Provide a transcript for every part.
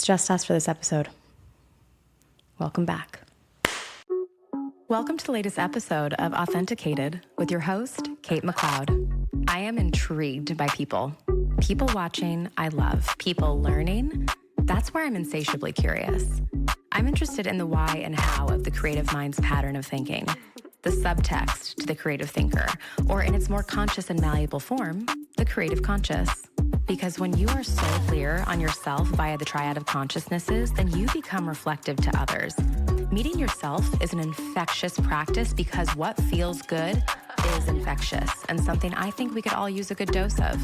It's just us for this episode. Welcome back. Welcome to the latest episode of Authenticated with your host, Kate McLeod. I am intrigued by people. People watching, I love. People learning, that's where I'm insatiably curious. I'm interested in the why and how of the creative mind's pattern of thinking, the subtext to the creative thinker, or in its more conscious and malleable form, the creative conscious. Because when you are so clear on yourself via the triad of consciousnesses, then you become reflective to others. Meeting yourself is an infectious practice because what feels good is infectious and something I think we could all use a good dose of.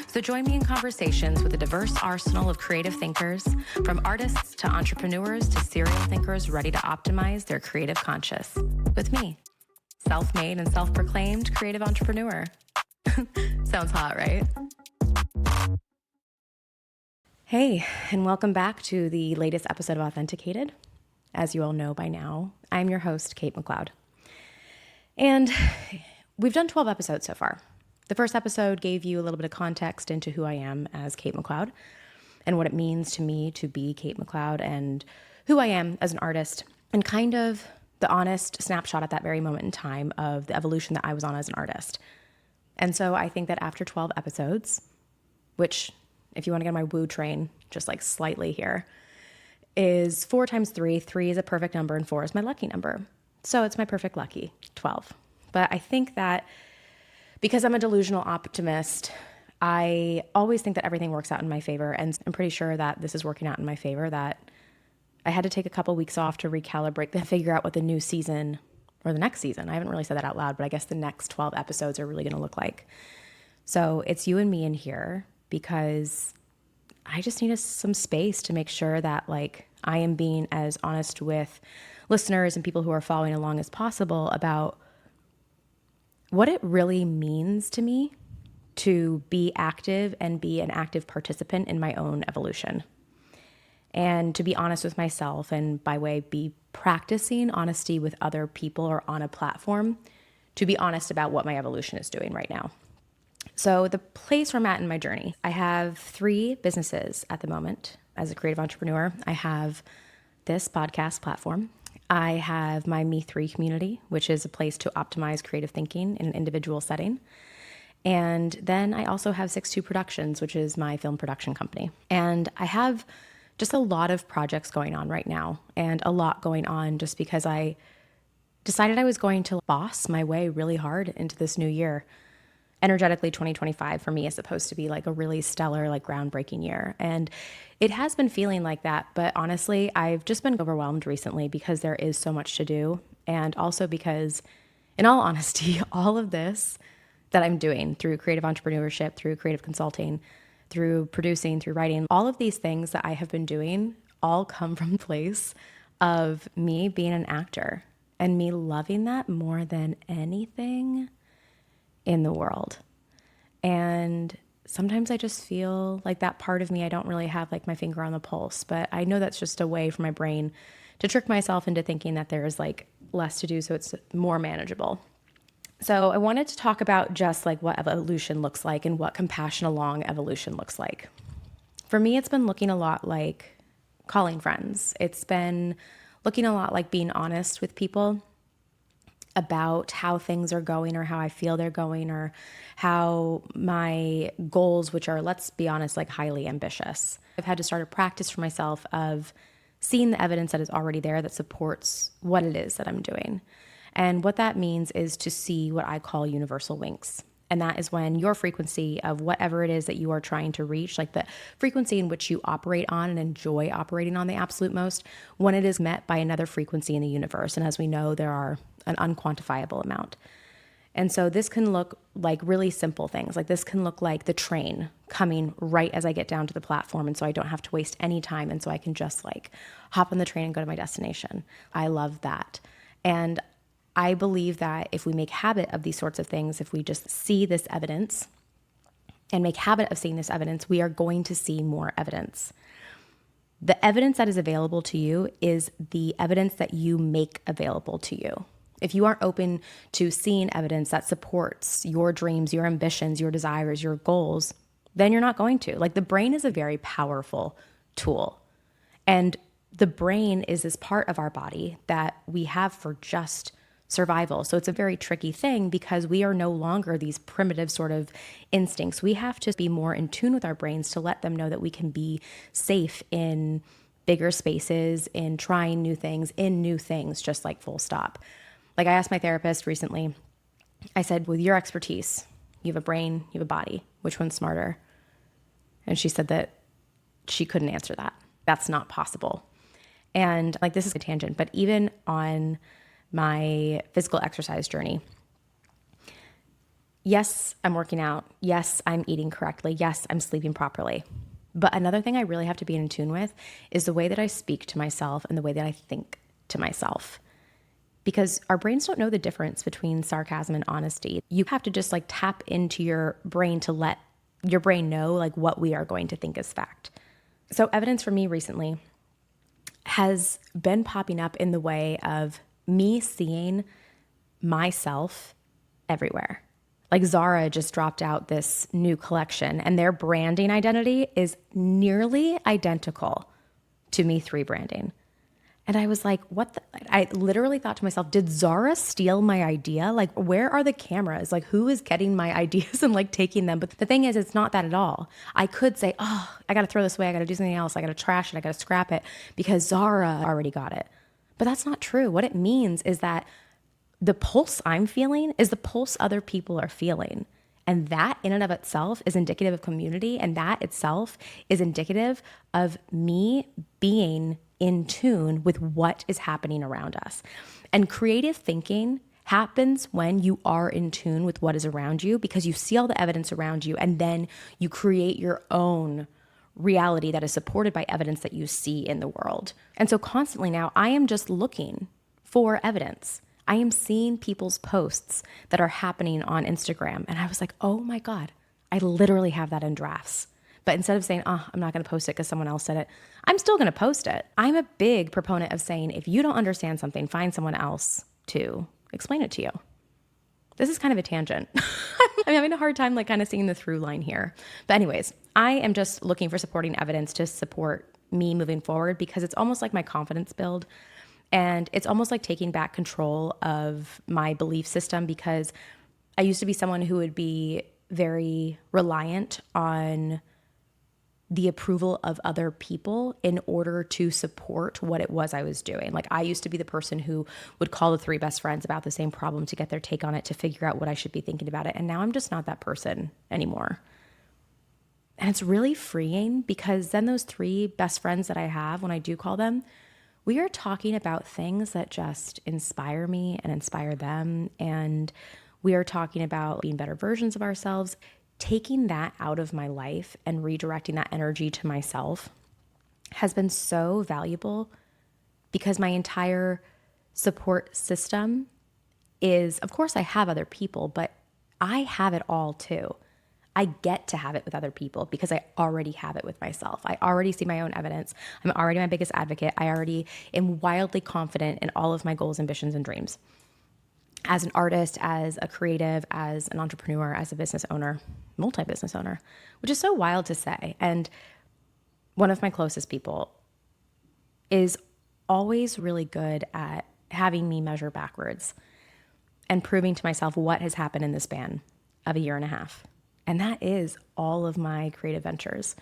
So join me in conversations with a diverse arsenal of creative thinkers, from artists to entrepreneurs to serial thinkers ready to optimize their creative conscious. With me, self-made and self-proclaimed creative entrepreneur. Sounds hot, right? Hey, and welcome back to the latest episode of Authenticated. As you all know by now, I'm your host, Kate McLeod. And we've done 12 episodes so far. The first episode gave you a little bit of context into who I am as Kate McLeod and what it means to me to be Kate McLeod and who I am as an artist and kind of the honest snapshot at that very moment in time of the evolution that I was on as an artist. And so I think that after 12 episodes, which if you want to get on my woo train, just like slightly here, is 4 times 3. 3 is a perfect number and 4 is my lucky number. So it's my perfect lucky, 12. But I think that because I'm a delusional optimist, I always think that everything works out in my favor. And I'm pretty sure that this is working out in my favor, that I had to take a couple weeks off to recalibrate and figure out what the new season or the next season, I haven't really said that out loud, but I guess the next 12 episodes are really going to look like. So it's you and me in here because I just need some space to make sure that like I am being as honest with listeners and people who are following along as possible about what it really means to me to be active and be an active participant in my own evolution. And to be honest with myself and by way be practicing honesty with other people or on a platform to be honest about what my evolution is doing right now. So the place where I'm at in my journey, I have 3 businesses at the moment as a creative entrepreneur. I have this podcast platform. I have my Me3 community, which is a place to optimize creative thinking in an individual setting. And then I also have 62 Productions, which is my film production company. And I have just a lot of projects going on right now and a lot going on just because I decided I was going to boss my way really hard into this new year. Energetically, 2025 for me is supposed to be like a really stellar, like groundbreaking year. And it has been feeling like that. But honestly, I've just been overwhelmed recently because there is so much to do. And also because, in all honesty, all of this that I'm doing through creative entrepreneurship, through creative consulting, through producing, through writing, all of these things that I have been doing all come from a place of me being an actor and me loving that more than anything in the world. And sometimes I just feel like that part of me, I don't really have like my finger on the pulse, but I know that's just a way for my brain to trick myself into thinking that there's like less to do so it's more manageable. So I wanted to talk about just like what evolution looks like and what compassion along evolution looks like. For me, it's been looking a lot like calling friends. It's been looking a lot like being honest with people about how things are going or how I feel they're going or how my goals, which are, let's be honest, like highly ambitious. I've had to start a practice for myself of seeing the evidence that is already there that supports what it is that I'm doing. And what that means is to see what I call universal winks. And that is when your frequency of whatever it is that you are trying to reach, like the frequency in which you operate on and enjoy operating on the absolute most, when it is met by another frequency in the universe. And as we know, there are an unquantifiable amount. And so this can look like really simple things. Like this can look like the train coming right as I get down to the platform. And so I don't have to waste any time. And so I can just like hop on the train and go to my destination. I love that. And I believe that if we make habit of these sorts of things, if we just see this evidence and make habit of seeing this evidence, we are going to see more evidence. The evidence that is available to you is the evidence that you make available to you. If you aren't open to seeing evidence that supports your dreams, your ambitions, your desires, your goals, then you're not going to. Like the brain is a very powerful tool. And the brain is this part of our body that we have for just survival. So it's a very tricky thing because we are no longer these primitive sort of instincts. We have to be more in tune with our brains to let them know that we can be safe in bigger spaces, in trying new things, just like full stop. Like I asked my therapist recently, I said, with your expertise, you have a brain, you have a body, which one's smarter? And she said that she couldn't answer that. That's not possible. And like, this is a tangent, but even on my physical exercise journey, yes, I'm working out. Yes, I'm eating correctly. Yes, I'm sleeping properly. But another thing I really have to be in tune with is the way that I speak to myself and the way that I think to myself. Because our brains don't know the difference between sarcasm and honesty. You have to just like tap into your brain to let your brain know like what we are going to think is fact. So evidence for me recently has been popping up in the way of me seeing myself everywhere. Like Zara just dropped out this new collection and their branding identity is nearly identical to Me3 branding. And I was like, what the? I literally thought to myself, did Zara steal my idea? Like, where are the cameras? Like, who is getting my ideas and like taking them? But the thing is, it's not that at all. I could say, oh, I got to throw this away. I got to do something else. I got to trash it. I got to scrap it because Zara already got it. But that's not true. What it means is that the pulse I'm feeling is the pulse other people are feeling. And that in and of itself is indicative of community. And that itself is indicative of me being in tune with what is happening around us. And creative thinking happens when you are in tune with what is around you because you see all the evidence around you and then you create your own reality that is supported by evidence that you see in the world. And so constantly now I am just looking for evidence. I am seeing people's posts that are happening on Instagram. And I was like, oh my God, I literally have that in drafts. But instead of saying, oh, I'm not going to post it because someone else said it, I'm still going to post it. I'm a big proponent of saying, if you don't understand something, find someone else to explain it to you. This is kind of a tangent. I'm having a hard time like kind of seeing the through line here. But anyways, I am just looking for supporting evidence to support me moving forward because it's almost like my confidence build. And it's almost like taking back control of my belief system because I used to be someone who would be very reliant on the approval of other people in order to support what it was I was doing. Like I used to be the person who would call the three best friends about the same problem to get their take on it, to figure out what I should be thinking about it. And now I'm just not that person anymore. And it's really freeing because then those three best friends that I have, when I do call them, we are talking about things that just inspire me and inspire them. And we are talking about being better versions of ourselves. Taking that out of my life and redirecting that energy to myself has been so valuable because my entire support system is, of course, I have other people, but I have it all too. I get to have it with other people because I already have it with myself. I already see my own evidence. I'm already my biggest advocate. I already am wildly confident in all of my goals, ambitions, and dreams. As an artist, as a creative, as an entrepreneur, as a business owner, multi-business owner, which is so wild to say. And one of my closest people is always really good at having me measure backwards and proving to myself what has happened in the span of a year and a half. And that is all of my creative ventures,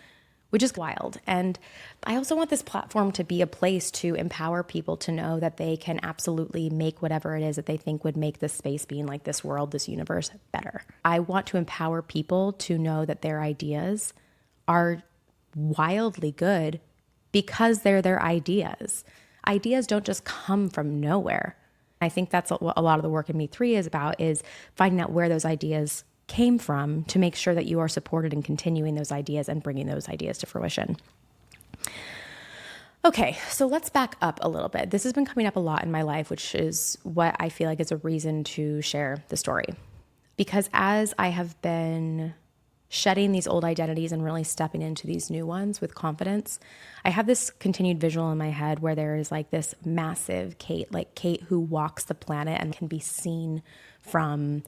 which is wild. And I also want this platform to be a place to empower people to know that they can absolutely make whatever it is that they think would make this space, being like this world, this universe, better. I want to empower people to know that their ideas are wildly good because they're their ideas. Ideas don't just come from nowhere. I think that's what a lot of the work in Me3 is about, is finding out where those ideas came from to make sure that you are supported in continuing those ideas and bringing those ideas to fruition. Okay, so let's back up a little bit. This has been coming up a lot in my life, which is what I feel like is a reason to share the story. Because as I have been shedding these old identities and really stepping into these new ones with confidence, I have this continued visual in my head where there is like this massive Kate, like Kate who walks the planet and can be seen from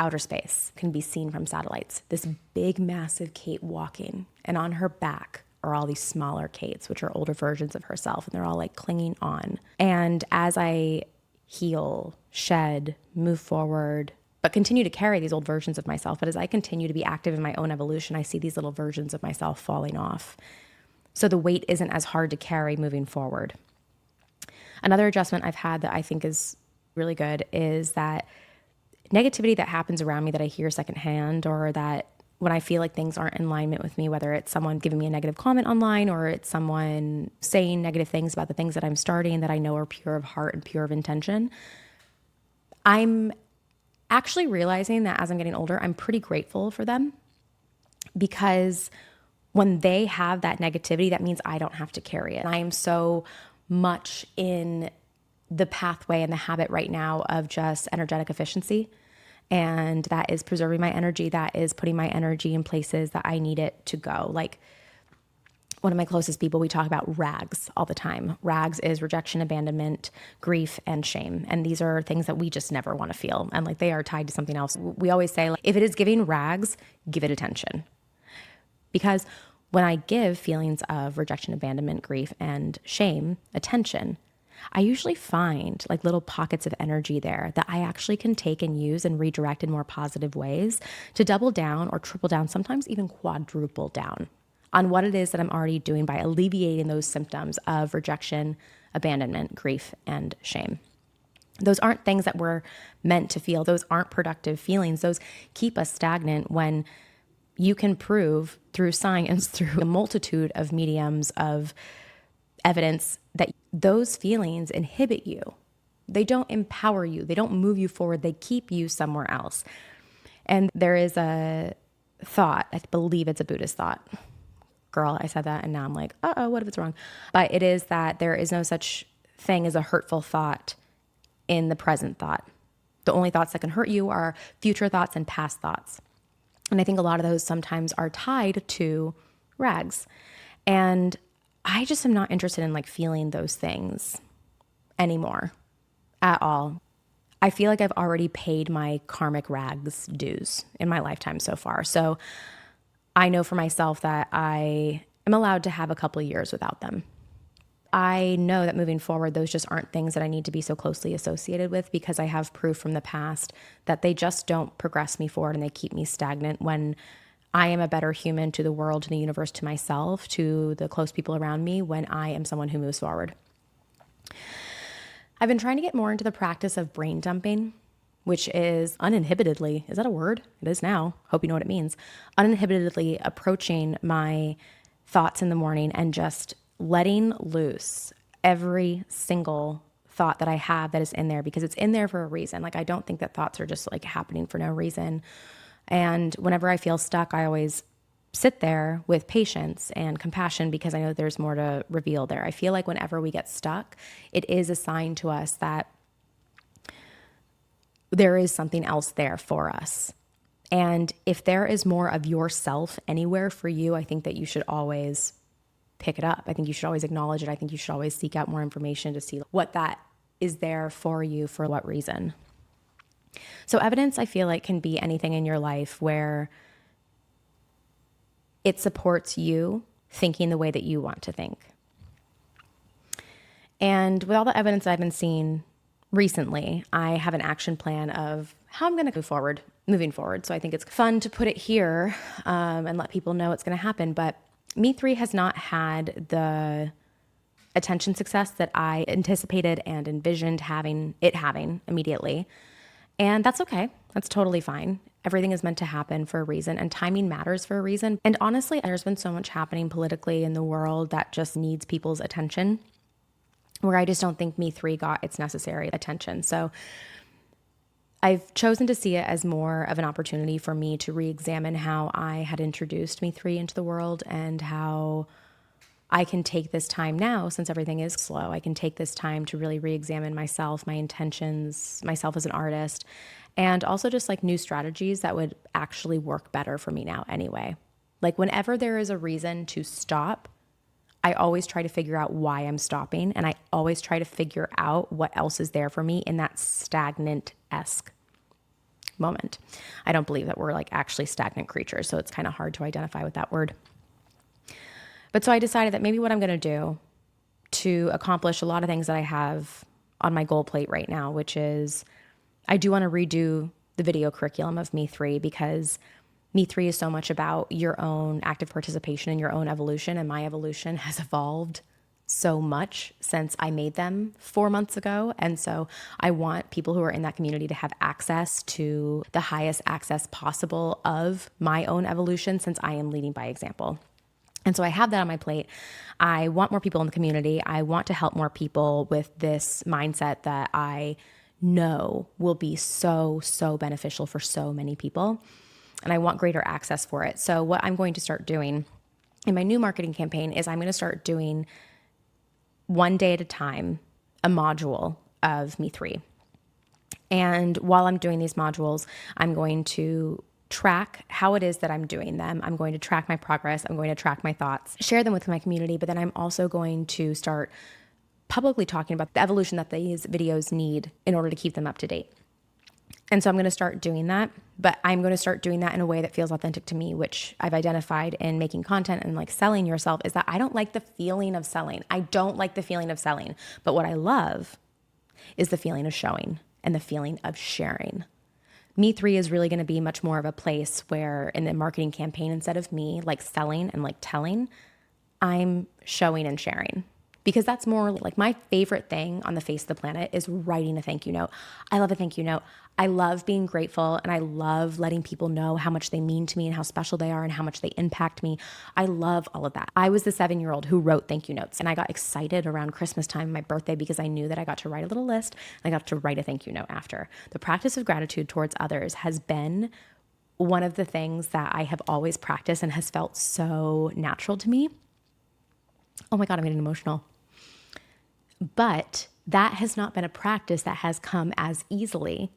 outer space, can be seen from satellites. This big, massive Kate walking, and on her back are all these smaller Kates, which are older versions of herself, and they're all like clinging on. And as I heal, shed, move forward, but continue to carry these old versions of myself, but as I continue to be active in my own evolution, I see these little versions of myself falling off. So the weight isn't as hard to carry moving forward. Another adjustment I've had that I think is really good is that negativity that happens around me that I hear secondhand, or that when I feel like things aren't in alignment with me, whether it's someone giving me a negative comment online or it's someone saying negative things about the things that I'm starting that I know are pure of heart and pure of intention, I'm actually realizing that as I'm getting older, I'm pretty grateful for them, because when they have that negativity, that means I don't have to carry it. I am so much in the pathway and the habit right now of just energetic efficiency. And that is preserving my energy. That is putting my energy in places that I need it to go. Like one of my closest people, we talk about rags all the time. Rags is rejection, abandonment, grief, and shame. And these are things that we just never want to feel. And like they are tied to something else. We always say, like, if it is giving rags, give it attention. Because when I give feelings of rejection, abandonment, grief, and shame attention, I usually find like little pockets of energy there that I actually can take and use and redirect in more positive ways to double down or triple down, sometimes even quadruple down on what it is that I'm already doing by alleviating those symptoms of rejection, abandonment, grief, and shame. Those aren't things that we're meant to feel. Those aren't productive feelings. Those keep us stagnant when you can prove through science, through a multitude of mediums of evidence, that those feelings inhibit you. They don't empower you. They don't move you forward. They keep you somewhere else. And there is a thought, I believe it's a Buddhist thought. Girl, I said that and now I'm like, uh-oh, what if it's wrong? But it is that there is no such thing as a hurtful thought in the present thought. The only thoughts that can hurt you are future thoughts and past thoughts. And I think a lot of those sometimes are tied to rags. And I just am not interested in like feeling those things anymore at all. I feel like I've already paid my karmic rags dues in my lifetime so far. So I know for myself that I am allowed to have a couple of years without them. I know that moving forward, those just aren't things that I need to be so closely associated with, because I have proof from the past that they just don't progress me forward and they keep me stagnant when I am a better human to the world, to the universe, to myself, to the close people around me, when I am someone who moves forward. I've been trying to get more into the practice of brain dumping, which is uninhibitedly, is that a word? It is now. Hope you know what it means. Uninhibitedly approaching my thoughts in the morning and just letting loose every single thought that I have that is in there, because it's in there for a reason. Like, I don't think that thoughts are just like happening for no reason. And whenever I feel stuck, I always sit there with patience and compassion, because I know there's more to reveal there. I feel like whenever we get stuck, it is a sign to us that there is something else there for us. And if there is more of yourself anywhere for you, I think that you should always pick it up. I think you should always acknowledge it. I think you should always seek out more information to see what that is there for you, for what reason. So evidence, I feel like, can be anything in your life where it supports you thinking the way that you want to think. And with all the evidence I've been seeing recently, I have an action plan of how I'm going to go moving forward. So I think it's fun to put it here and let people know it's going to happen. But Me3 has not had the attention success that I anticipated and envisioned having immediately. And that's okay. That's totally fine. Everything is meant to happen for a reason, and timing matters for a reason. And honestly, there's been so much happening politically in the world that just needs people's attention, where I just don't think Me3 got its necessary attention. So I've chosen to see it as more of an opportunity for me to re-examine how I had introduced Me3 into the world, and how I can take this time now, since everything is slow, I can take this time to really re-examine myself, my intentions, myself as an artist, and also just like new strategies that would actually work better for me now anyway. Like, whenever there is a reason to stop, I always try to figure out why I'm stopping, and I always try to figure out what else is there for me in that stagnant-esque moment. I don't believe that we're like actually stagnant creatures, so it's kind of hard to identify with that word. But so I decided that maybe what I'm going to do to accomplish a lot of things that I have on my goal plate right now, which is I do want to redo the video curriculum of Me3, because Me3 is so much about your own active participation in your own evolution. And my evolution has evolved so much since I made them 4 months ago. And so I want people who are in that community to have access to the highest access possible of my own evolution, since I am leading by example. And so I have that on my plate. I want more people in the community. I want to help more people with this mindset that I know will be so, so beneficial for so many people. And I want greater access for it. So what I'm going to start doing in my new marketing campaign is I'm going to start doing one day at a time, a module of Me3. And while I'm doing these modules, I'm going to track how it is that I'm doing them. I'm going to track my progress. I'm going to track my thoughts, share them with my community, but then I'm also going to start publicly talking about the evolution that these videos need in order to keep them up to date. And so I'm going to start doing that, but I'm going to start doing that in a way that feels authentic to me, which I've identified in making content and like selling yourself, is that I don't like the feeling of selling. I don't like the feeling of selling, but what I love is the feeling of showing and the feeling of sharing. Me3 is really going to be much more of a place where in the marketing campaign, instead of me like selling and like telling, I'm showing and sharing. Because that's more like my favorite thing on the face of the planet is writing a thank you note. I love a thank you note. I love being grateful, and I love letting people know how much they mean to me and how special they are and how much they impact me. I love all of that. I was the 7-year-old who wrote thank you notes, and I got excited around Christmas time, my birthday, because I knew that I got to write a little list and I got to write a thank you note after. The practice of gratitude towards others has been one of the things that I have always practiced and has felt so natural to me. Oh my God, I'm getting emotional. But that has not been a practice that has come as easily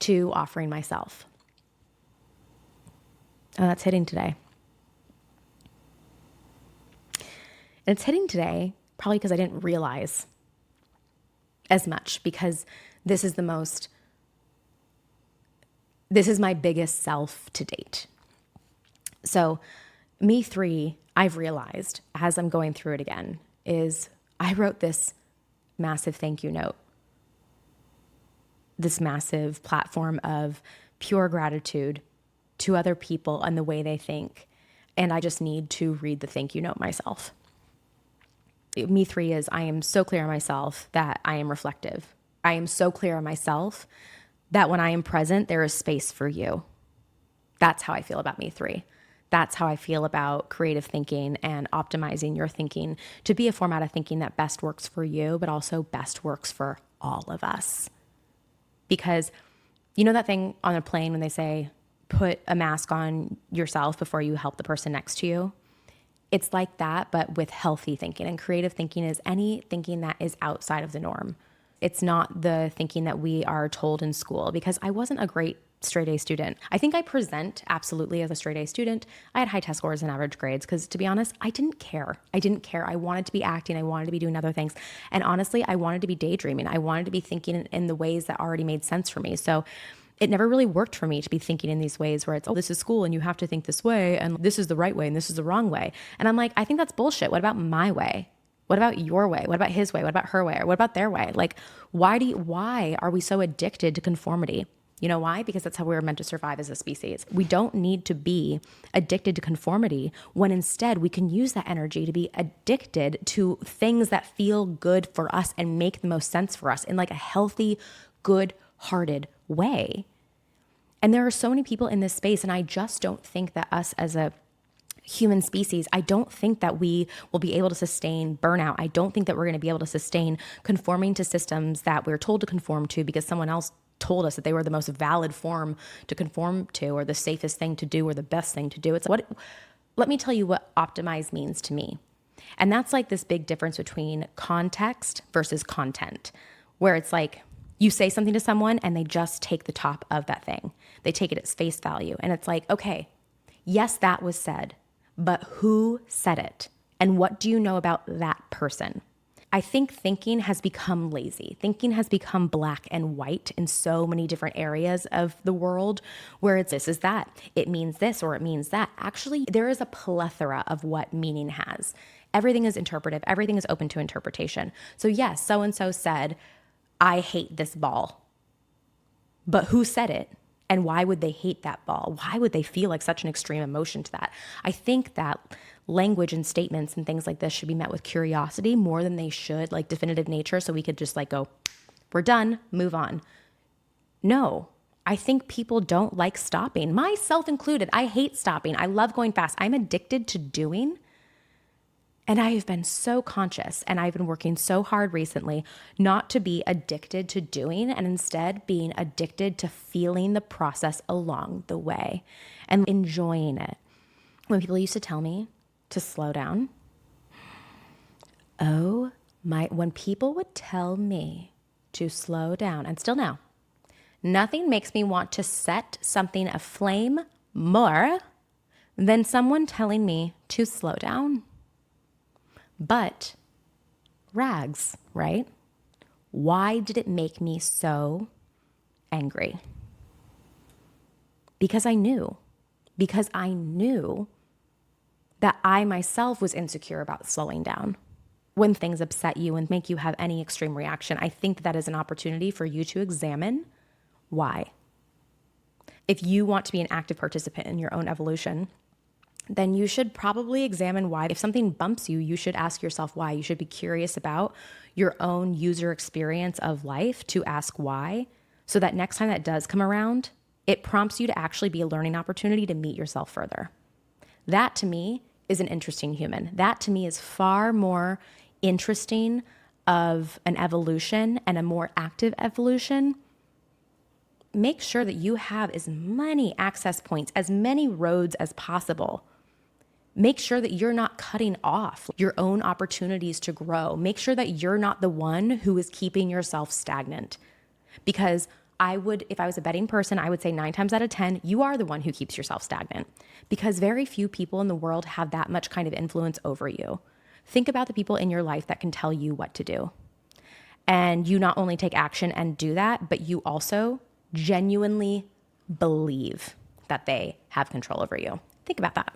to offering myself. Oh, that's hitting today. And it's hitting today probably because I didn't realize as much, because this is my biggest self to date. So Me3, I've realized as I'm going through it again, is I wrote this massive thank you note, this massive platform of pure gratitude to other people and the way they think. And I just need to read the thank you note myself. Me3 is, I am so clear on myself that I am reflective. I am so clear on myself that when I am present, there is space for you. That's how I feel about Me3. That's how I feel about creative thinking and optimizing your thinking to be a format of thinking that best works for you, but also best works for all of us. Because you know that thing on a plane when they say, put a mask on yourself before you help the person next to you? It's like that, but with healthy thinking. And creative thinking is any thinking that is outside of the norm. It's not the thinking that we are told in school, because I wasn't a great straight A student. I think I present absolutely as a straight A student. I had high test scores and average grades because, to be honest, I didn't care. I wanted to be acting. I wanted to be doing other things. And honestly, I wanted to be daydreaming. I wanted to be thinking in the ways that already made sense for me. So it never really worked for me to be thinking in these ways where it's, oh, this is school and you have to think this way and this is the right way and this is the wrong way. And I'm like, I think that's bullshit. What about my way? What about your way? What about his way? What about her way? Or what about their way? Like, why are we so addicted to conformity? You know why? Because that's how we were meant to survive as a species. We don't need to be addicted to conformity when instead we can use that energy to be addicted to things that feel good for us and make the most sense for us in like a healthy, good-hearted way. And there are so many people in this space, and I just don't think that us as a human species, I don't think that we will be able to sustain burnout. I don't think that we're going to be able to sustain conforming to systems that we're told to conform to because someone else told us that they were the most valid form to conform to, or the safest thing to do, or the best thing to do. Let me tell you what optimize means to me. And that's like this big difference between context versus content, where it's like you say something to someone and they just take the top of that thing. They take it at face value. And it's like, okay, yes, that was said, but who said it? And what do you know about that person? I think thinking has become lazy. Thinking has become black and white in so many different areas of the world where it's this is that. It means this or it means that. Actually, there is a plethora of what meaning has. Everything is interpretive. Everything is open to interpretation. So yes, so-and-so said, I hate this ball. But who said it? And why would they hate that ball? Why would they feel like such an extreme emotion to that? I think that language and statements and things like this should be met with curiosity more than they should like definitive nature. So we could just like go, we're done, move on. No, I think people don't like stopping, myself included. I hate stopping. I love going fast. I'm addicted to doing. And I have been so conscious and I've been working so hard recently not to be addicted to doing and instead being addicted to feeling the process along the way and enjoying it. When people used to tell me to slow down, when people would tell me to slow down, and still now, nothing makes me want to set something aflame more than someone telling me to slow down. But rags, right? Why did it make me so angry? Because I knew that I myself was insecure about slowing down. When things upset you and make you have any extreme reaction, I think that is an opportunity for you to examine why. If you want to be an active participant in your own evolution, then you should probably examine why. If something bumps you, you should ask yourself why. You should be curious about your own user experience of life to ask why, so that next time that does come around, it prompts you to actually be a learning opportunity to meet yourself further. That to me is an interesting human. That to me is far more interesting of an evolution and a more active evolution. Make sure that you have as many access points, as many roads as possible. Make sure that you're not cutting off your own opportunities to grow. Make sure that you're not the one who is keeping yourself stagnant. Because if I was a betting person, I would say 9 times out of 10, you are the one who keeps yourself stagnant. Because very few people in the world have that much kind of influence over you. Think about the people in your life that can tell you what to do. And you not only take action and do that, but you also genuinely believe that they have control over you. Think about that.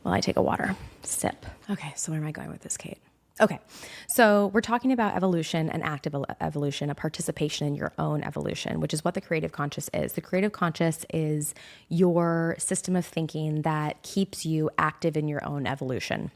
Well, I take a water sip. Okay, so where am I going with this, Kate? Okay, so we're talking about evolution and active evolution, a participation in your own evolution, which is what the creative conscious is. The creative conscious is your system of thinking that keeps you active in your own evolution.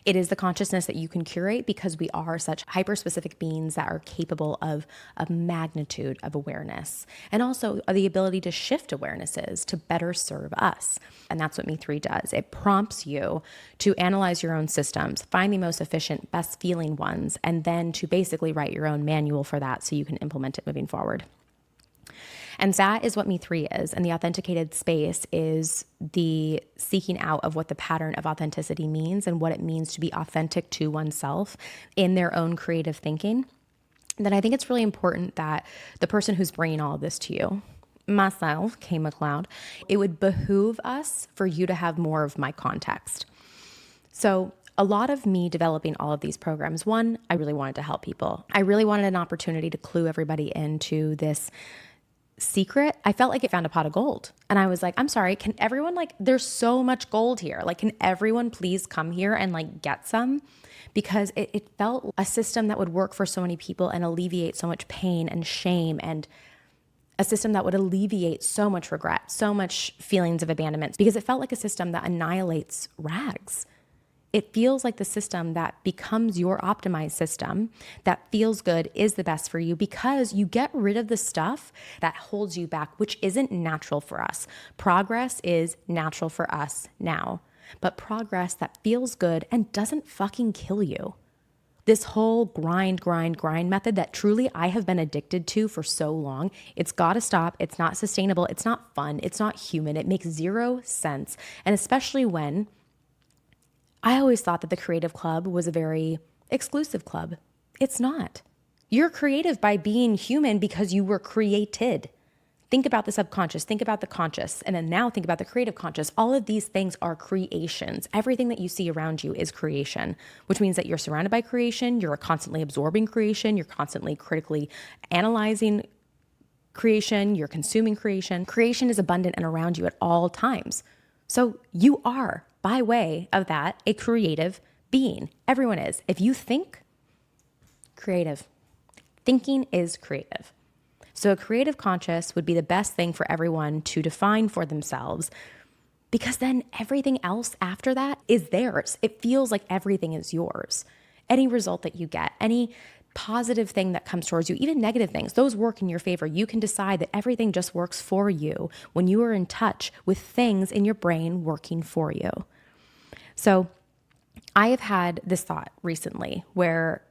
It is the consciousness that you can curate because we are such hyper-specific beings that are capable of a magnitude of awareness and also the ability to shift awarenesses to better serve us. And that's what Me3 does. It prompts you to analyze your own systems, find the most efficient, best feeling ones, and then to basically write your own manual for that so you can implement it moving forward. And that is what Me3 is. And the authenticated space is the seeking out of what the pattern of authenticity means and what it means to be authentic to oneself in their own creative thinking. Then I think it's really important that the person who's bringing all of this to you, myself, Kate McLeod, it would behoove us for you to have more of my context. So a lot of me developing all of these programs, one, I really wanted to help people. I really wanted an opportunity to clue everybody into this secret. I felt like it found a pot of gold. And I was like, I'm sorry, can everyone there's so much gold here. Can everyone please come here and get some? Because it felt a system that would work for so many people and alleviate so much pain and shame, and a system that would alleviate so much regret, so much feelings of abandonment, because it felt like a system that annihilates rags. It feels like the system that becomes your optimized system that feels good is the best for you because you get rid of the stuff that holds you back, which isn't natural for us. Progress is natural for us now, but progress that feels good and doesn't fucking kill you. This whole grind method that truly I have been addicted to for so long, it's got to stop. It's not sustainable. It's not fun. It's not human. It makes zero sense. And especially when I always thought that the creative club was a very exclusive club. It's not. You're creative by being human because you were created. Think about the subconscious, think about the conscious, and then now think about the creative conscious. All of these things are creations. Everything that you see around you is creation, which means that you're surrounded by creation, you're constantly absorbing creation, you're constantly critically analyzing creation, you're consuming creation. Creation is abundant and around you at all times. So you are, by way of that, a creative being. Everyone is. If you think, creative. Thinking is creative. So a creative conscious would be the best thing for everyone to define for themselves, because then everything else after that is theirs. It feels like everything is yours. Any result that you get, any positive thing that comes towards you, even negative things, those work in your favor. You can decide that everything just works for you when you are in touch with things in your brain working for you. So I have had this thought recently where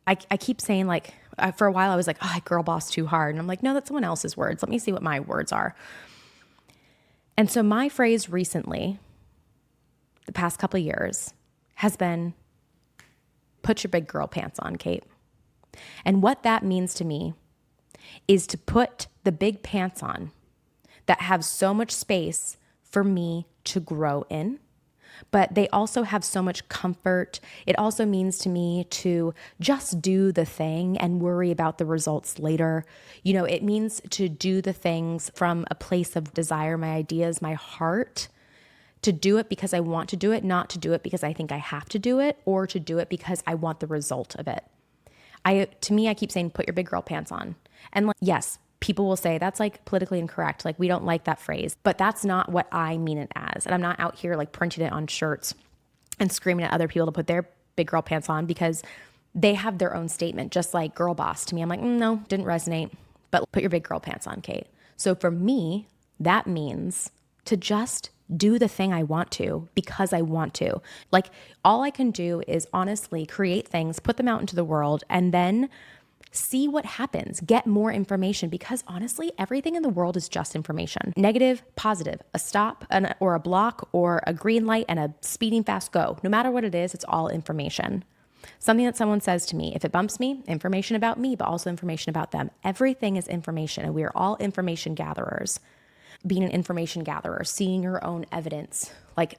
I keep saying, like, for a while I was like, oh, I girl boss too hard. And I'm like, no, that's someone else's words. Let me see what my words are. And so my phrase recently, the past couple of years, has been, put your big girl pants on, Kate. And what that means to me is to put the big pants on that have so much space for me to grow in, but they also have so much comfort. It also means to me to just do the thing and worry about the results later. You know, it means to do the things from a place of desire, my ideas, my heart, to do it because I want to do it, not to do it because I think I have to do it, or to do it because I want the result of it. To me, I keep saying, put your big girl pants on. And like, yes, people will say that's like politically incorrect. Like, we don't like that phrase, but that's not what I mean it as. And I'm not out here like printing it on shirts and screaming at other people to put their big girl pants on, because they have their own statement, just like girl boss. To me, I'm like, no, didn't resonate, but put your big girl pants on, Kate. So for me, that means to just do the thing I want to because I want to. Like, all I can do is honestly create things, put them out into the world, and then see what happens, get more information, because honestly, everything in the world is just information. Negative, positive, a stop or a block or a green light and a speeding fast go. No matter what it is, it's all information. Something that someone says to me, if it bumps me, information about me, but also information about them. Everything is information, and we are all information gatherers. Being an information gatherer, seeing your own evidence, like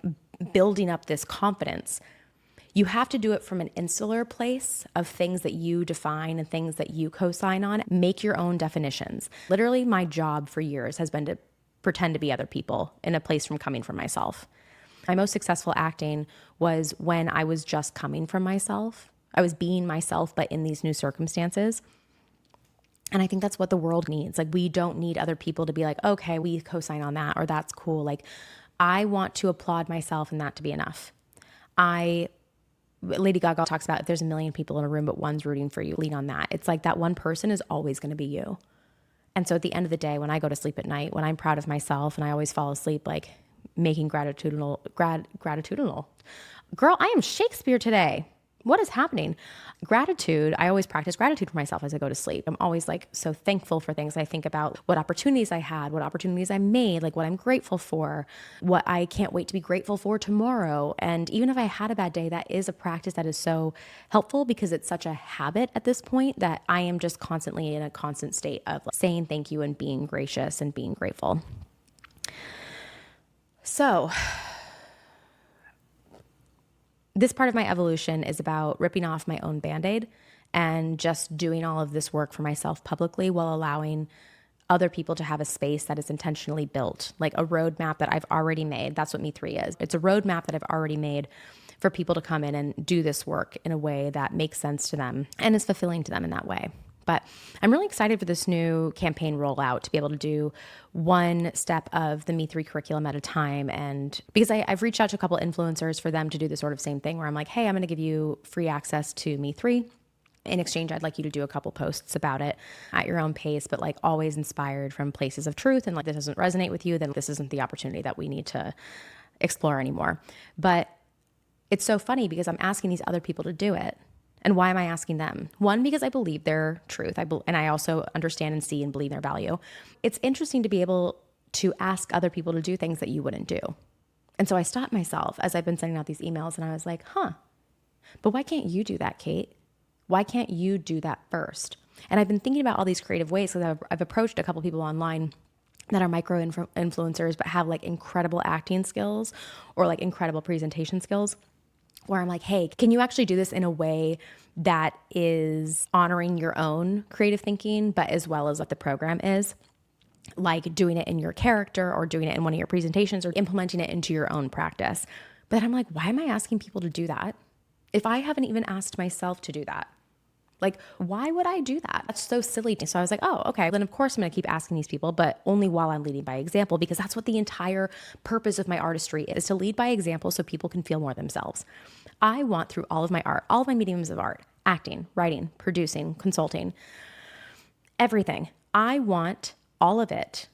building up this confidence, you have to do it from an insular place of things that you define and things that you co-sign on. Make your own definitions. Literally, my job for years has been to pretend to be other people in a place from coming from myself. My most successful acting was when I was just coming from myself. I was being myself, but in these new circumstances. And I think that's what the world needs. Like, we don't need other people to be like, okay, we co-sign on that, or that's cool. Like, I want to applaud myself and that to be enough. Lady Gaga talks about, if there's a million people in a room, but one's rooting for you, lean on that. It's like that one person is always going to be you. And so at the end of the day, when I go to sleep at night, when I'm proud of myself and I always fall asleep, like making gratitudinal. Girl, I am Shakespeare today. What is happening? Gratitude, I always practice gratitude for myself as I go to sleep. I'm always like so thankful for things. I think about what opportunities I had, what opportunities I made, like what I'm grateful for, what I can't wait to be grateful for tomorrow. And even if I had a bad day, that is a practice that is so helpful, because it's such a habit at this point that I am just constantly in a constant state of like saying thank you and being gracious and being grateful. So this part of my evolution is about ripping off my own Band-Aid and just doing all of this work for myself publicly while allowing other people to have a space that is intentionally built, like a roadmap that I've already made. That's what Me3 is. It's a roadmap that I've already made for people to come in and do this work in a way that makes sense to them and is fulfilling to them in that way. But I'm really excited for this new campaign rollout to be able to do one step of the Me3 curriculum at a time. And because I've reached out to a couple influencers for them to do the sort of same thing where I'm like, hey, I'm going to give you free access to Me3. In exchange, I'd like you to do a couple posts about it at your own pace, but like always inspired from places of truth. And like, this doesn't resonate with you, then this isn't the opportunity that we need to explore anymore. But it's so funny because I'm asking these other people to do it. And why am I asking them? One, because I believe their truth. And I also understand and see and believe their value. It's interesting to be able to ask other people to do things that you wouldn't do. And so I stopped myself as I've been sending out these emails and I was like, but why can't you do that, Kate? Why can't you do that first? And I've been thinking about all these creative ways because I've approached a couple people online that are micro influencers, but have like incredible acting skills or like incredible presentation skills, where I'm like, hey, can you actually do this in a way that is honoring your own creative thinking, but as well as what the program is? Like doing it in your character or doing it in one of your presentations or implementing it into your own practice. But I'm like, why am I asking people to do that if I haven't even asked myself to do that? Like, why would I do that? That's so silly. So I was like, oh, okay. Then of course I'm going to keep asking these people, but only while I'm leading by example, because that's what the entire purpose of my artistry is, to lead by example so people can feel more themselves. I want, through all of my art, all of my mediums of art, acting, writing, producing, consulting, everything, I want all of it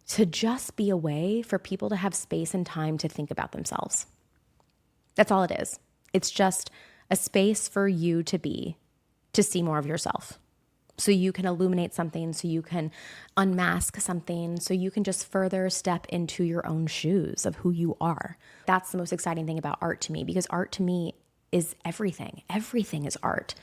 to just be a way for people to have space and time to think about themselves. That's all it is. It's just a space for you to see more of yourself. So you can illuminate something, so you can unmask something, so you can just further step into your own shoes of who you are. That's the most exciting thing about art to me, because art to me is everything. Everything is art.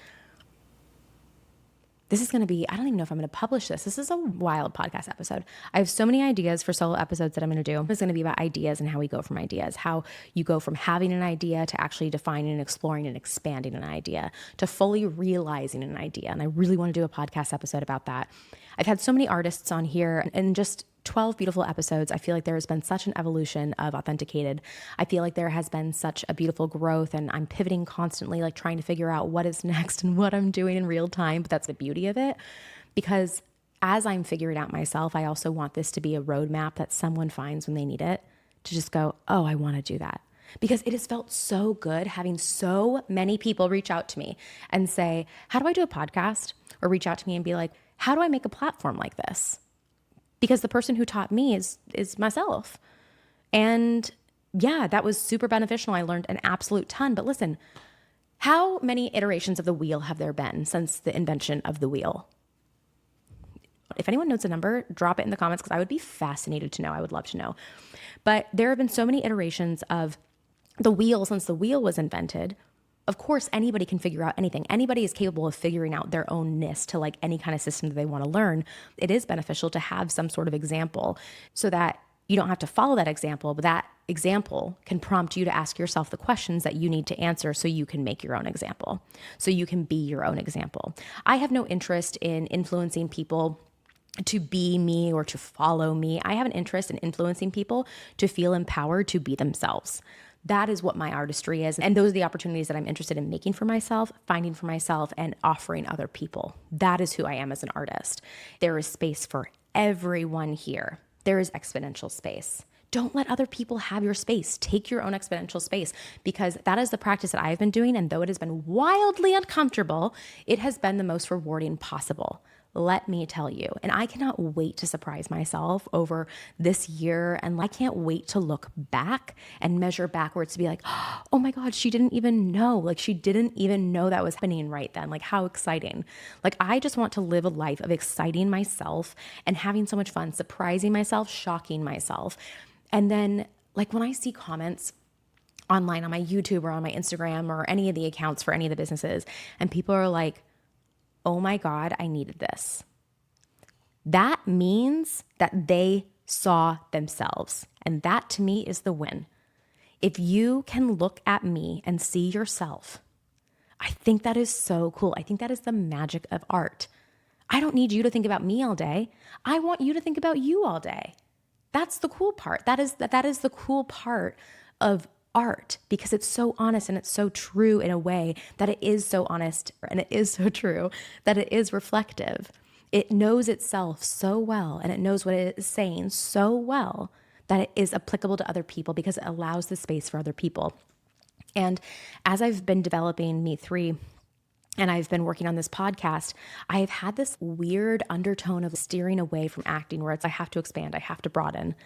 This is going to be, I don't even know if I'm going to publish this. This is a wild podcast episode. I have so many ideas for solo episodes that I'm going to do. It's going to be about ideas and how we go from ideas, how you go from having an idea to actually defining and exploring and expanding an idea to fully realizing an idea. And I really want to do a podcast episode about that. I've had so many artists on here and just 12 beautiful episodes. I feel like there has been such an evolution of Authenticated. I feel like there has been such a beautiful growth, and I'm pivoting constantly, like trying to figure out what is next and what I'm doing in real time. But that's the beauty of it, because as I'm figuring out myself, I also want this to be a roadmap that someone finds when they need it, to just go, oh, I want to do that. Because it has felt so good having so many people reach out to me and say, how do I do a podcast? Or reach out to me and be like, how do I make a platform like this? Because the person who taught me is myself. And yeah, that was super beneficial. I learned an absolute ton. But listen, how many iterations of the wheel have there been since the invention of the wheel? If anyone knows a number, drop it in the comments, because I would be fascinated to know. I would love to know. But there have been so many iterations of the wheel since the wheel was invented. Of course, anybody can figure out anything. Anybody is capable of figuring out their ownness to like any kind of system that they want to learn. It is beneficial to have some sort of example so that you don't have to follow that example, but that example can prompt you to ask yourself the questions that you need to answer so you can make your own example, so you can be your own example. I have no interest in influencing people to be me or to follow me. I have an interest in influencing people to feel empowered to be themselves. That is what my artistry is. And those are the opportunities that I'm interested in making for myself, finding for myself, and offering other people. That is who I am as an artist. There is space for everyone here. There is exponential space. Don't let other people have your space. Take your own exponential space, because that is the practice that I've been doing. And though it has been wildly uncomfortable, it has been the most rewarding possible. Let me tell you. And I cannot wait to surprise myself over this year. And I can't wait to look back and measure backwards to be like, oh my God, she didn't even know. Like, she didn't even know that was happening right then. Like, how exciting. Like, I just want to live a life of exciting myself and having so much fun, surprising myself, shocking myself. And then, like, when I see comments online on my YouTube or on my Instagram or any of the accounts for any of the businesses, and people are like, oh my God, I needed this. That means that they saw themselves. And that to me is the win. If you can look at me and see yourself, I think that is so cool. I think that is the magic of art. I don't need you to think about me all day. I want you to think about you all day. That's the cool part. That is the cool part of art, because it's so honest and it's so true in a way that it is so honest and it is so true that it is reflective. It knows itself so well, and it knows what it is saying so well that it is applicable to other people, because it allows the space for other people. And as I've been developing Me 3 and I've been working on this podcast, I have had this weird undertone of steering away from acting, where it's I have to expand, I have to broaden.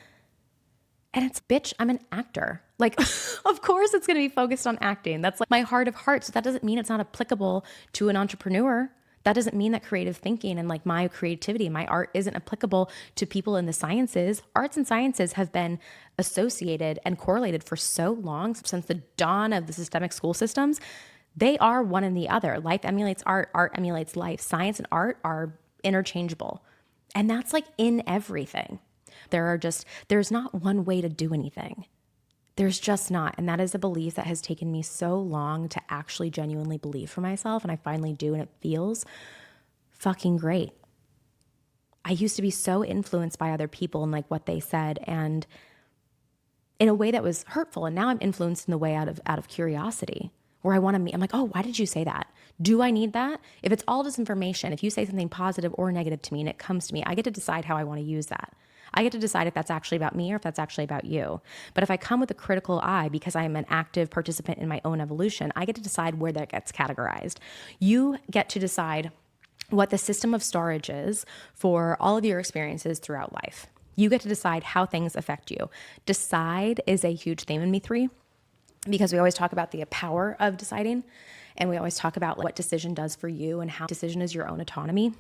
And it's, bitch, I'm an actor. Like, of course it's going to be focused on acting. That's like my heart of hearts. So that doesn't mean it's not applicable to an entrepreneur. That doesn't mean that creative thinking and like my creativity, my art isn't applicable to people in the sciences. Arts and sciences have been associated and correlated for so long, since the dawn of the systemic school systems. They are one and the other. Life emulates art, art emulates life. Science and art are interchangeable. And that's like in everything. There's not one way to do anything. There's just not. And that is a belief that has taken me so long to actually genuinely believe for myself. And I finally do, and it feels fucking great. I used to be so influenced by other people and like what they said, and in a way that was hurtful. And now I'm influenced in the way out of curiosity, where I want to meet. I'm like, oh, why did you say that? Do I need that? If it's all disinformation, if you say something positive or negative to me and it comes to me, I get to decide how I want to use that. I get to decide if that's actually about me or if that's actually about you. But if I come with a critical eye because I am an active participant in my own evolution, I get to decide where that gets categorized. You get to decide what the system of storage is for all of your experiences throughout life. You get to decide how things affect you. Decide is a huge theme in Me3, because we always talk about the power of deciding, and we always talk about what decision does for you and how decision is your own autonomy.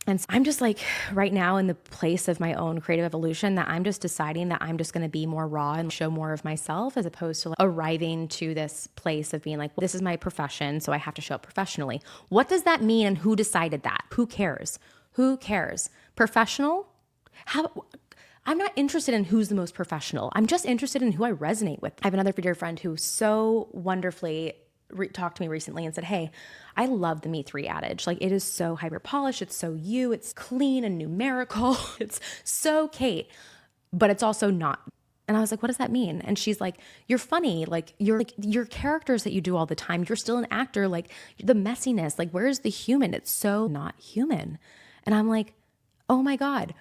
And so I'm just like right now in the place of my own creative evolution that I'm just deciding that I'm just going to be more raw and show more of myself, as opposed to like arriving to this place of being like, well, this is my profession, so I have to show up professionally. What does that mean, and who decided that? Who cares? Who cares? Professional? I'm not interested in who's the most professional. I'm just interested in who I resonate with. I have another dear friend who so wonderfully talked to me recently and said, hey, I love the Me3 adage. Like, it is so hyper polished. It's so you. It's clean and numerical. It's so Kate, but it's also not. And I was like, what does that mean? And she's like, you're funny. Like, your characters that you do all the time, you're still an actor. Like, the messiness, like, where's the human? It's so not human. And I'm like, oh my God,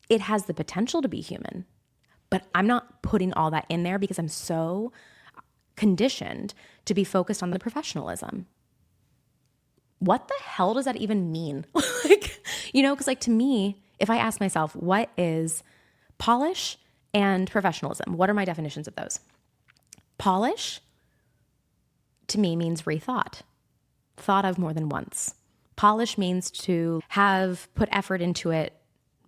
it has the potential to be human, but I'm not putting all that in there because I'm so conditioned to be focused on the professionalism. What the hell does that even mean? Because like to me, if I ask myself, what is polish and professionalism? What are my definitions of those? Polish to me means rethought, thought of more than once. Polish means to have put effort into it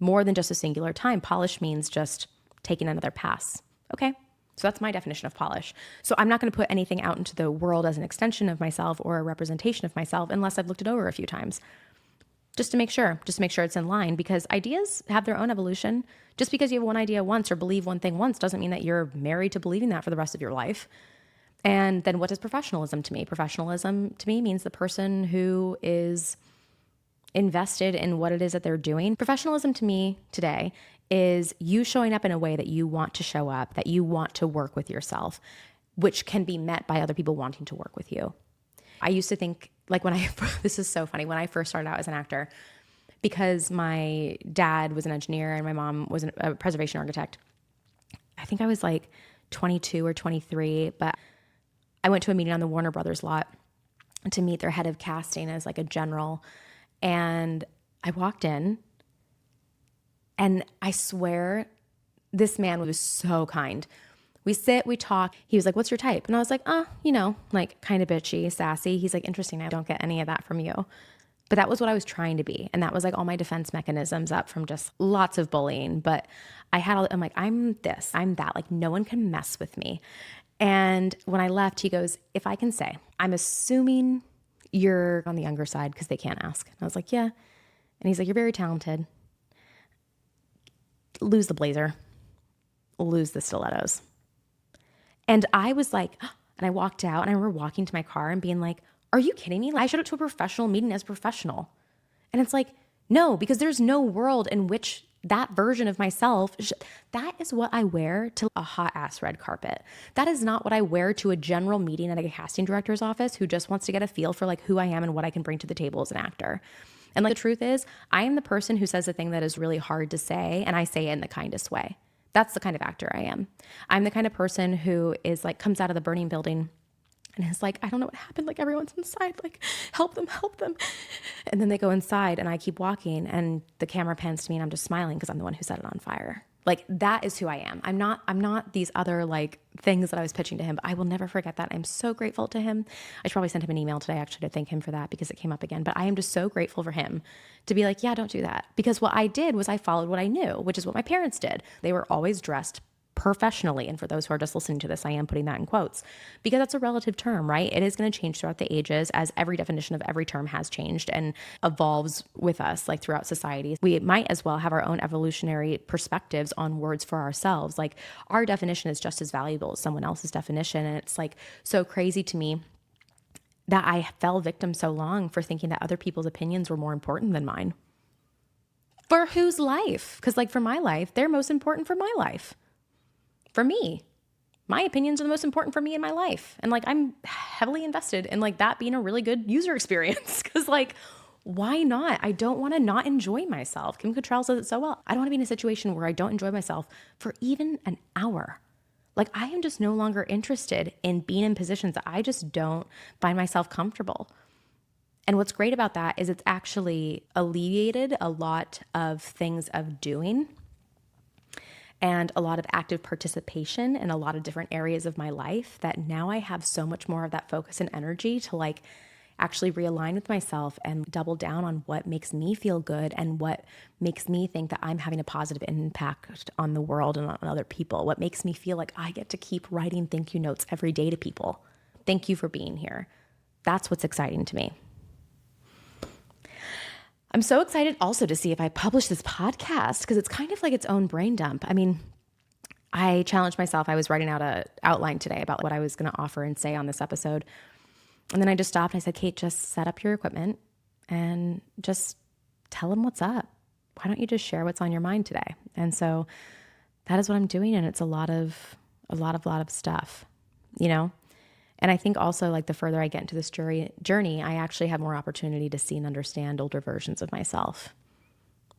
more than just a singular time. Polish means just taking another pass. Okay. So that's my definition of polish. So I'm not going to put anything out into the world as an extension of myself or a representation of myself unless I've looked it over a few times. Just to make sure it's in line, because ideas have their own evolution. Just because you have one idea once or believe one thing once doesn't mean that you're married to believing that for the rest of your life. And then what is professionalism to me? Professionalism to me means the person who is invested in what it is that they're doing. Professionalism to me today is you showing up in a way that you want to show up, that you want to work with yourself, which can be met by other people wanting to work with you. I used to think, like this is so funny, when I first started out as an actor, because my dad was an engineer and my mom was a preservation architect, I think I was like 22 or 23, but I went to a meeting on the Warner Brothers lot to meet their head of casting as like a general. And I walked in, and I swear this man was so kind. We sit, we talk. He was like, what's your type? And I was like, like kind of bitchy, sassy. He's like, interesting. I don't get any of that from you. But that was what I was trying to be. And that was like all my defense mechanisms up from just lots of bullying. But I'm like, I'm this, I'm that. Like, no one can mess with me. And when I left, he goes, if I can say, I'm assuming you're on the younger side because they can't ask. And I was like, yeah. And he's like, you're very talented. Lose the blazer, lose the stilettos. And I was like, and I walked out, and I remember walking to my car and being like, are you kidding me? I showed up to a professional meeting as a professional. And it's like, no, because there's no world in which that version of myself, that is what I wear to a hot ass red carpet. That is not what I wear to a general meeting at a casting director's office who just wants to get a feel for like who I am and what I can bring to the table as an actor. And like the truth is, I am the person who says the thing that is really hard to say, and I say it in the kindest way. That's the kind of actor I am. I'm the kind of person who is like, comes out of the burning building and is like, I don't know what happened. Like, everyone's inside, like, help them. And then they go inside, and I keep walking, and the camera pans to me, and I'm just smiling because I'm the one who set it on fire. Like, that is who I am. I'm not these other like things that I was pitching to him, but I will never forget that. I'm so grateful to him. I should probably send him an email today actually to thank him for that, because it came up again. But I am just so grateful for him to be like, yeah, don't do that. Because what I did was I followed what I knew, which is what my parents did. They were always dressed professionally. And for those who are just listening to this, I am putting that in quotes because that's a relative term, right? It is going to change throughout the ages as every definition of every term has changed and evolves with us, like throughout society. We might as well have our own evolutionary perspectives on words for ourselves. Like our definition is just as valuable as someone else's definition. And it's like so crazy to me that I fell victim so long for thinking that other people's opinions were more important than mine. For whose life? Because like for my life, they're most important for my life. For me, my opinions are the most important for me in my life. And like, I'm heavily invested in like that being a really good user experience. Cause like, why not? I don't want to not enjoy myself. Kim Cattrall says it so well. I don't want to be in a situation where I don't enjoy myself for even an hour. Like I am just no longer interested in being in positions that I just don't find myself comfortable. And what's great about that is it's actually alleviated a lot of things of doing and a lot of active participation in a lot of different areas of my life that now I have so much more of that focus and energy to like actually realign with myself and double down on what makes me feel good and what makes me think that I'm having a positive impact on the world and on other people. What makes me feel like I get to keep writing thank you notes every day to people. Thank you for being here. That's what's exciting to me. I'm so excited also to see if I publish this podcast because it's kind of like its own brain dump. I mean, I challenged myself. I was writing out an outline today about what I was going to offer and say on this episode. And then I just stopped and I said, Kate, just set up your equipment and just tell them what's up. Why don't you just share what's on your mind today? And so that is what I'm doing. And it's a lot of stuff, you know? And I think also like the further I get into this journey, I actually have more opportunity to see and understand older versions of myself.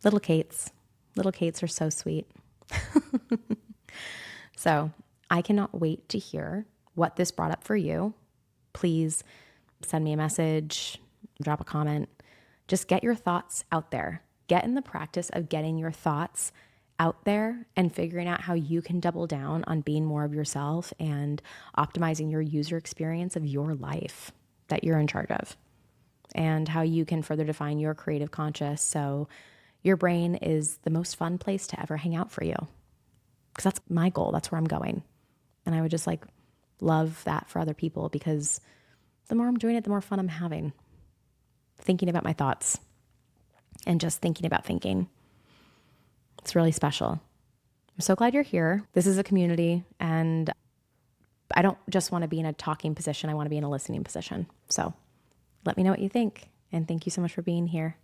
Little Kates are so sweet. So I cannot wait to hear what this brought up for you. Please send me a message, drop a comment, just get your thoughts out there. Get in the practice of getting your thoughts out there and figuring out how you can double down on being more of yourself and optimizing your user experience of your life that you're in charge of, and how you can further define your creative conscious so your brain is the most fun place to ever hang out for you. Because that's my goal. That's where I'm going. And I would just like love that for other people because the more I'm doing it, the more fun I'm having thinking about my thoughts and just thinking about thinking. It's really special. I'm so glad you're here. This is a community and I don't just want to be in a talking position. I want to be in a listening position. So let me know what you think. And thank you so much for being here.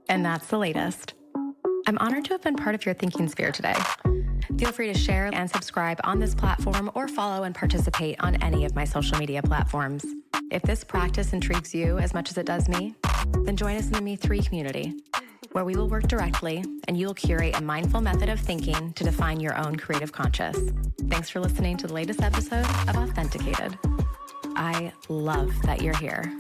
And that's the latest. I'm honored to have been part of your thinking sphere today. Feel free to share and subscribe on this platform or follow and participate on any of my social media platforms. If this practice intrigues you as much as it does me, then join us in the Me3 community, where we will work directly and you will curate a mindful method of thinking to define your own creative conscious. Thanks for listening to the latest episode of Authenticated. I love that you're here.